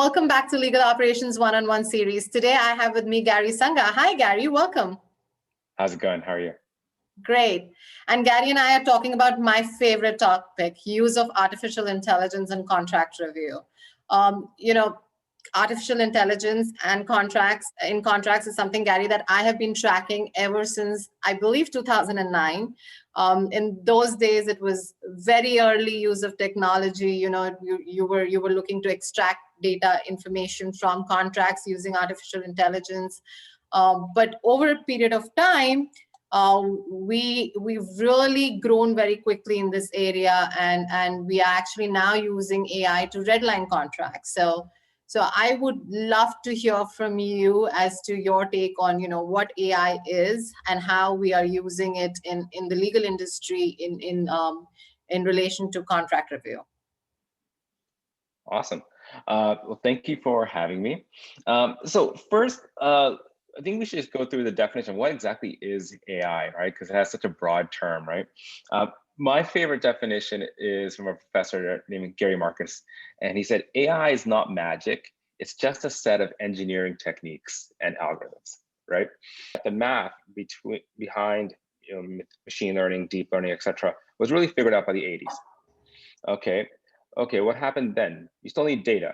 welcome back to Legal Operations One-on-One series. Today I have with me Gary Sangha. Hi, Gary. Welcome. How's it going? How are you? Great. And Gary and I are talking about my favorite topic, use of artificial intelligence in contract review. Artificial intelligence and contracts is something, Gary, that I have been tracking ever since, I believe, 2009. In those days, it was very early use of technology. You were looking to extract data information from contracts using artificial intelligence. But over a period of time, we've really grown very quickly in this area, and we are actually now using AI to redline contracts. So I would love to hear from you as to your take on, what AI is and how we are using it in the legal industry in relation to contract review. Awesome. Well, thank you for having me. So first, I think we should just go through the definition. What exactly is AI, right? Because it has such a broad term, right? My favorite definition is from a professor named Gary Marcus, and he said, AI is not magic. It's just a set of engineering techniques and algorithms, right? The math behind machine learning, deep learning, etc., was really figured out by the 80s. Okay, what happened then? You still need data.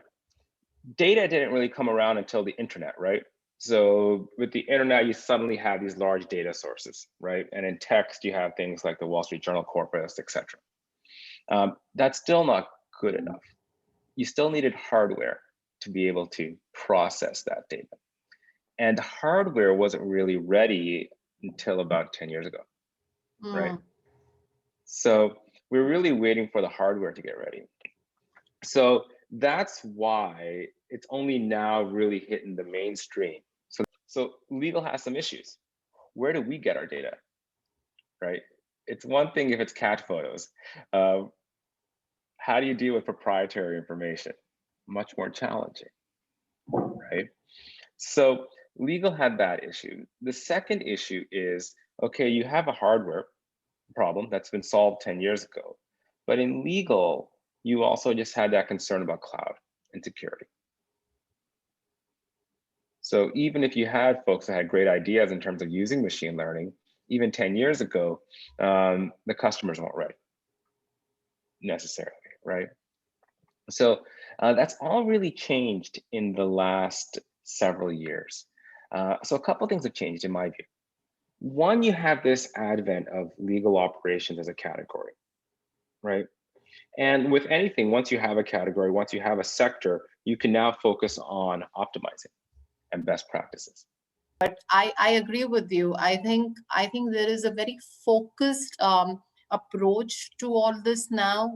Data didn't really come around until the internet, right? So with the internet, you suddenly have these large data sources, right? And in text, you have things like the Wall Street Journal corpus, etc. That's still not good enough. You still needed hardware to be able to process that data. And hardware wasn't really ready until about 10 years ago, right? So we're really waiting for the hardware to get ready. So that's why it's only now really hitting the mainstream. So legal has some issues. Where do we get our data, right? It's one thing if it's cat photos. How do you deal with proprietary information? Much more challenging, right? So legal had that issue. The second issue is, okay, you have a hardware problem that's been solved 10 years ago, but in legal, you also just had that concern about cloud and security. So even if you had folks that had great ideas in terms of using machine learning, even 10 years ago, the customers weren't ready necessarily, right? So that's all really changed in the last several years. So a couple of things have changed in my view. One, you have this advent of legal operations as a category, right? And with anything, once you have a category, once you have a sector, you can now focus on optimizing and best practices. But I agree with you. I think there is a very focused approach to all this now.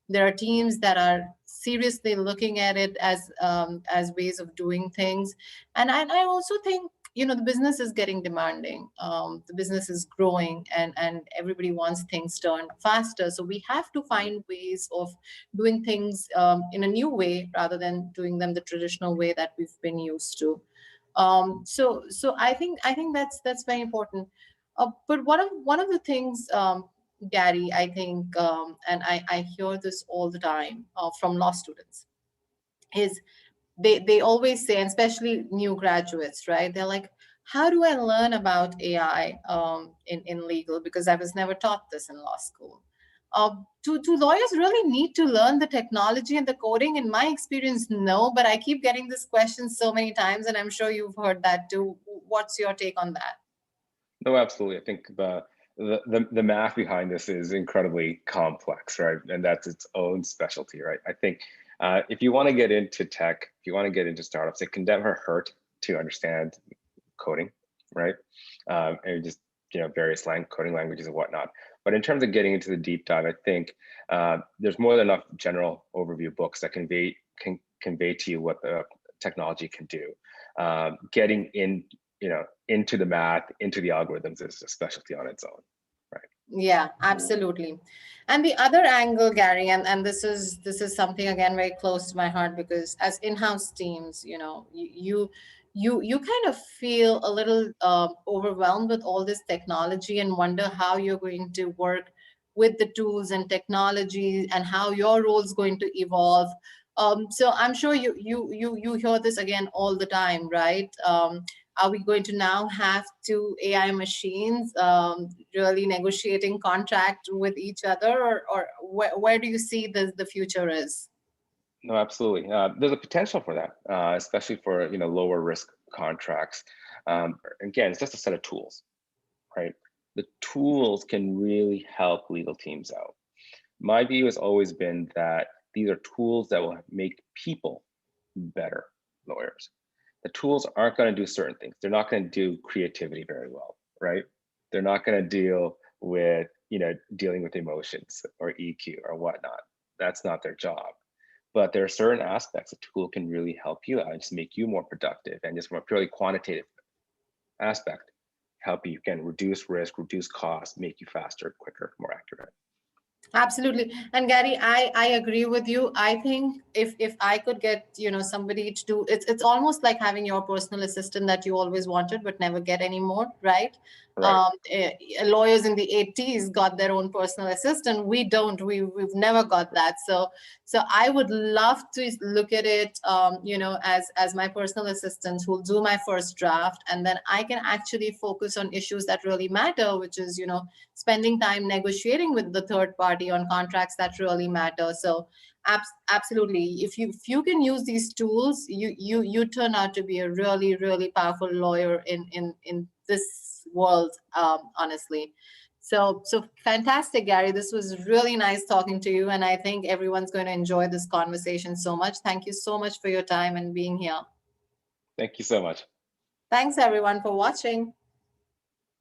There are teams that are seriously looking at it as ways of doing things, and I also think the business is getting demanding. The business is growing, and everybody wants things done faster. So we have to find ways of doing things in a new way rather than doing them the traditional way that we've been used to. So I think that's very important. But one of the things, Gary, I think, and I hear this all the time from law students, is they always say, and especially new graduates, right? They're like, how do I learn about AI in legal? Because I was never taught this in law school. Do lawyers really need to learn the technology and the coding? In my experience, no, but I keep getting this question so many times, and I'm sure you've heard that too. What's your take on that? No, absolutely. I think the math behind this is incredibly complex, right? And that's its own specialty, right? I think if you want to get into tech, if you want to get into startups, it can never hurt to understand coding, right? And just various coding languages and whatnot. But in terms of getting into the deep dive, I think there's more than enough general overview books that can convey to you what the technology can do. Getting into the math, into the algorithms is a specialty on its own, right? Yeah, absolutely. And the other angle, Gary, and this is something again very close to my heart, because as in-house teams, you kind of feel a little overwhelmed with all this technology and wonder how you're going to work with the tools and technology and how your role is going to evolve. So I'm sure you hear this again all the time, right? Are we going to now have two AI machines really negotiating contract with each other, or where do you see the future is? No, absolutely. There's a potential for that, especially for lower risk contracts. Again, it's just a set of tools, right? The tools can really help legal teams out. My view has always been that these are tools that will make people better lawyers. The tools aren't going to do certain things. They're not going to do creativity very well, right? They're not going to deal with, dealing with emotions or EQ or whatnot. That's not their job. But there are certain aspects a tool can really help you out and just make you more productive, and just from a purely quantitative aspect, help you can reduce risk, reduce costs, make you faster, quicker, more accurate. Absolutely. And Gary, I agree with you. I think if I could get, somebody to do it's almost like having your personal assistant that you always wanted but never get anymore, right? Right. Lawyers in the 80s got their own personal assistant. We don't. We've never got that. So I would love to look at it, as my personal assistant who'll do my first draft, and then I can actually focus on issues that really matter, which is, spending time negotiating with the third party on contracts that really matter. So absolutely, if you can use these tools, you turn out to be a really, really powerful lawyer in this world, honestly. So fantastic, Gary. This was really nice talking to you, and I think everyone's going to enjoy this conversation so much. Thank you so much for your time and being here. Thank you so much. Thanks everyone for watching.